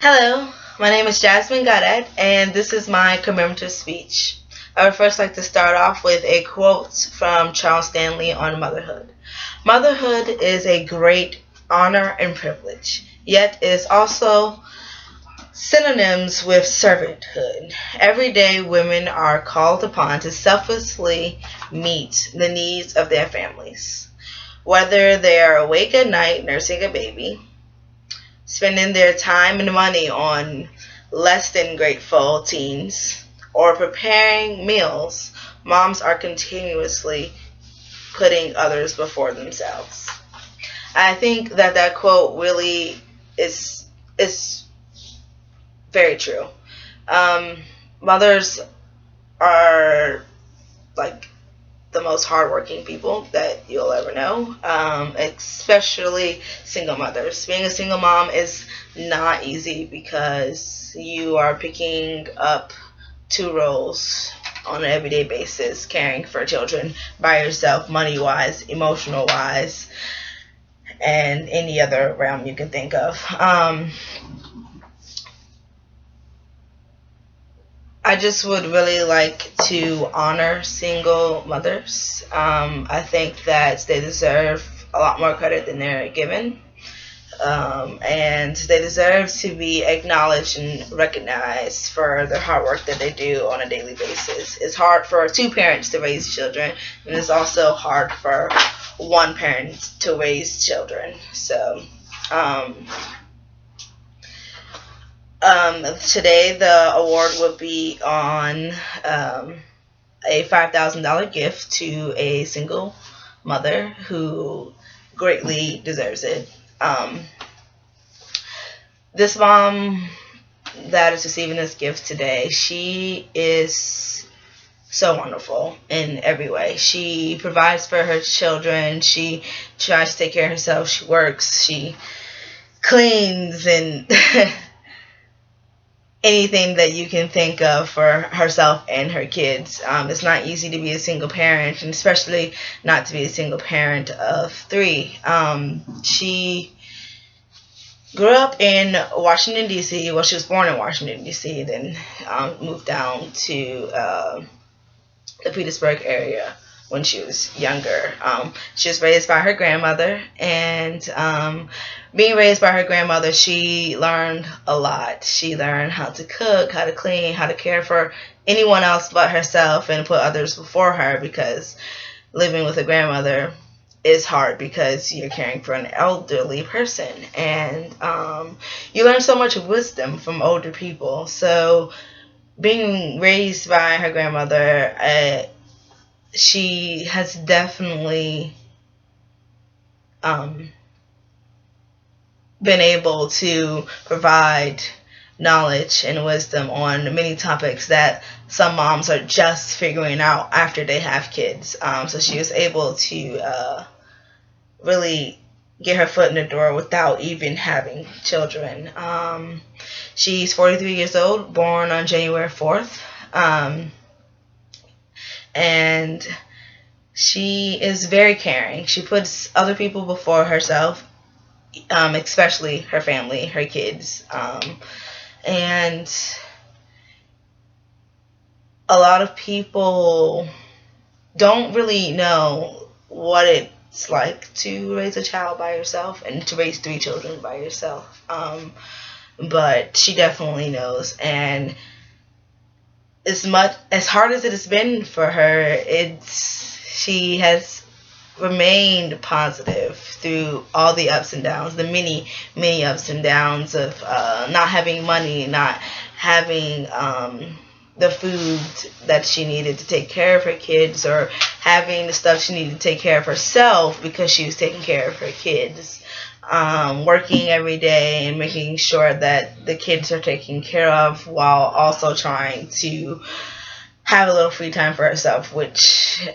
Hello, my name is Jasmine Gadet, and this is my commemorative speech. I would first like to start off with a quote from Charles Stanley on motherhood. Motherhood is a great honor and privilege, yet it is also synonyms with servanthood. Every day, women are called upon to selflessly meet the needs of their families. Whether they are awake at night nursing a baby, spending their time and money on less than grateful teens, or preparing meals, moms are continuously putting others before themselves. I think that that quote really is very true. Um, Mothers are like the most hardworking people that you'll ever know, especially single mothers. Being a single mom is not easy because you are picking up two roles on an everyday basis, caring for children by yourself, money wise, emotional wise, and any other realm you can think of. I just would really like to honor single mothers. I think that they deserve a lot more credit than they're given. And they deserve to be acknowledged and recognized for the hard work that they do on a daily basis. It's hard for two parents to raise children, and it's also hard for one parent to raise children. Um, Today the award would be on a $5,000 gift to a single mother who greatly deserves it. This mom that is receiving this gift today, she is so wonderful in every way. She provides for her children. She tries to take care of herself. She works. She cleans and anything that you can think of for herself and her kids. It's not easy to be a single parent, and especially not to be a single parent of three. She grew up in Washington, D.C. Well, she was born in Washington, D.C., then moved down to the Petersburg area when she was younger. She was raised by her grandmother, and being raised by her grandmother, she learned a lot. She learned how to cook, how to clean, how to care for anyone else but herself and put others before her, because living with a grandmother is hard because you're caring for an elderly person, and you learn so much wisdom from older people. So being raised by her grandmother, she has definitely um, been able to provide knowledge and wisdom on many topics that some moms are just figuring out after they have kids. So she was able to really get her foot in the door without even having children. She's 43 years old, born on January 4th. And she is very caring. She puts other people before herself, especially her family, her kids. And a lot of people don't really know what it's like to raise a child by yourself and to raise three children by yourself. But she definitely knows. And as hard as it has been for her, she has remained positive through all the ups and downs, the many ups and downs of not having money, not having the food that she needed to take care of her kids, or having the stuff she needed to take care of herself because she was taking care of her kids. Working every day and making sure that the kids are taken care of while also trying to have a little free time for herself, which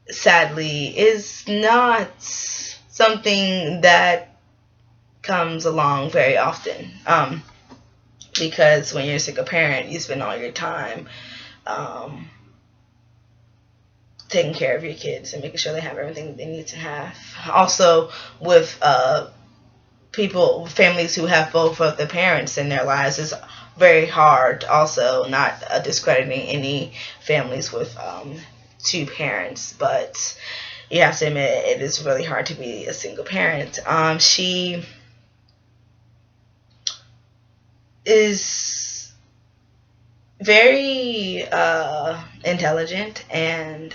sadly is not something that comes along very often. Because when you're a single parent, you spend all your time um, taking care of your kids and making sure they have everything they need to have. Also, with families who have both of the parents in their lives is very hard. Also, not discrediting any families with two parents, but you have to admit it is really hard to be a single parent. She is very intelligent and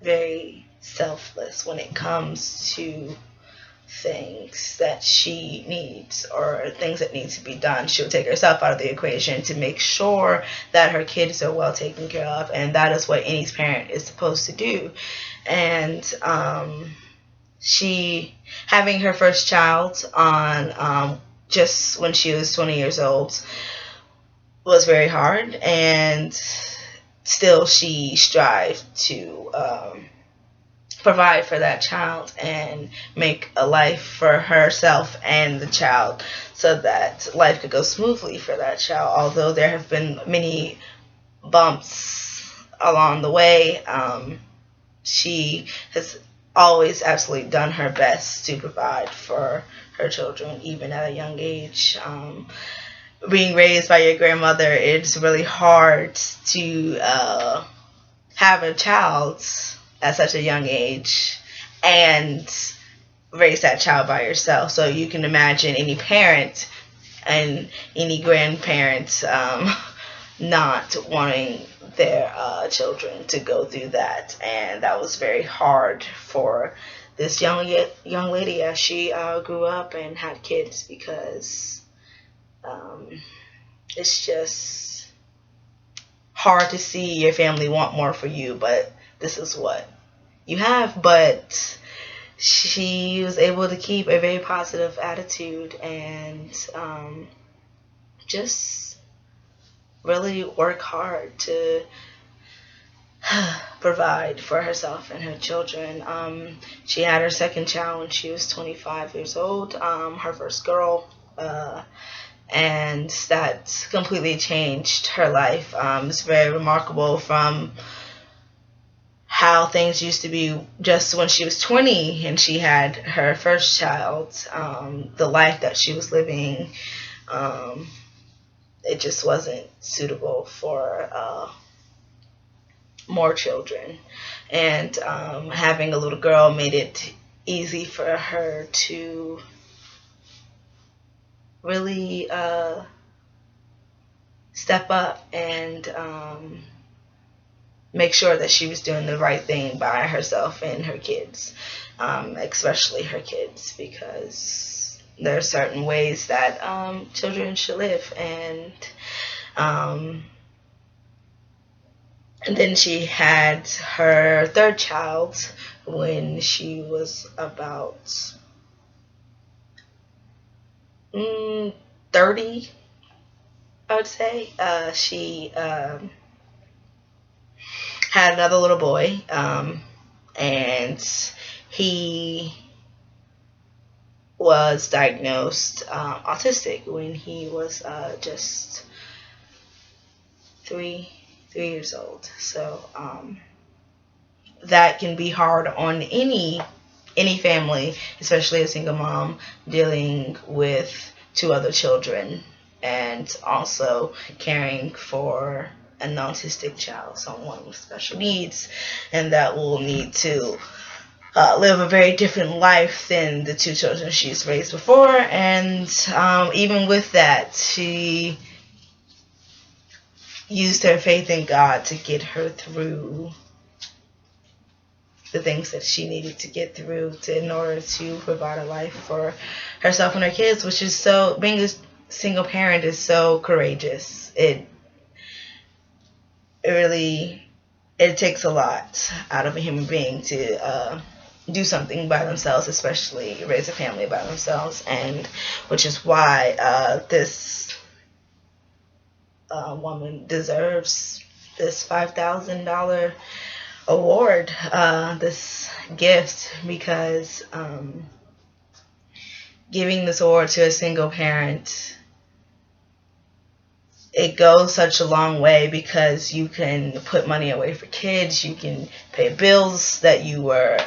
very selfless when it comes to things that she needs or things that need to be done. She'll take herself out of the equation to make sure that her kids are well taken care of, and that is what any parent is supposed to do. And she having her first child on just when she was 20 years old was very hard, and still she strived to provide for that child and make a life for herself and the child so that life could go smoothly for that child. Although there have been many bumps along the way, she has always absolutely done her best to provide for her children, even at a young age. Being raised by your grandmother, it's really hard to have a child at such a young age and raise that child by yourself. So you can imagine any parent and any grandparent not wanting their children to go through that. And that was very hard for this young lady as she grew up and had kids, because it's just hard to see your family want more for you, but this is what you have. But she was able to keep a very positive attitude and just really work hard to provide for herself and her children. She had her second child when she was 25 years old, her first girl, and that completely changed her life. It's very remarkable from how things used to be just when she was 20 and she had her first child, the life that she was living, it just wasn't suitable for more children. And having a little girl made it easy for her to really step up and make sure that she was doing the right thing by herself and her kids, especially her kids, because there are certain ways that children should live. And then she had her third child when she was about 30, I would say. She had another little boy, and he was diagnosed autistic when he was just 3 years old. So that can be hard on any family, especially a single mom dealing with 2 other children and also caring for an autistic child, someone with special needs, and that will need to live a very different life than the 2 children she's raised before. And even with that, she used her faith in God to get her through the things that she needed to get through in order to provide a life for herself and her kids, which is so, being a single parent is so courageous. It really, it takes a lot out of a human being to do something by themselves, especially raise a family by themselves. And which is why this woman deserves this $5,000 award, this gift, because giving this award to a single parent, it goes such a long way, because you can put money away for kids, you can pay bills that you were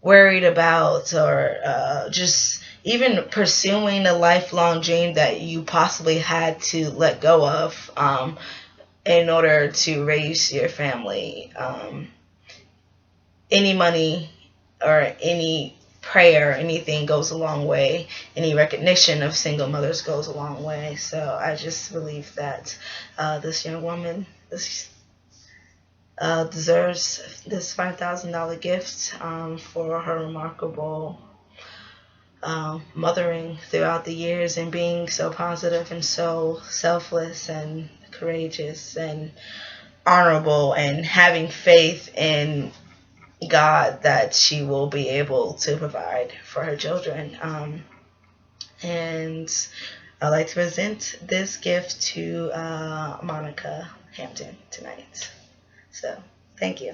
worried about, or just even pursuing a lifelong dream that you possibly had to let go of in order to raise your family. Any money or any prayer, anything goes a long way. Any recognition of single mothers goes a long way. So I just believe that this young woman deserves this $5,000 gift for her remarkable mothering throughout the years, and being so positive and so selfless and courageous and honorable, and having faith in God that she will be able to provide for her children. And I'd like to present this gift to Monica Hampton tonight. So, thank you.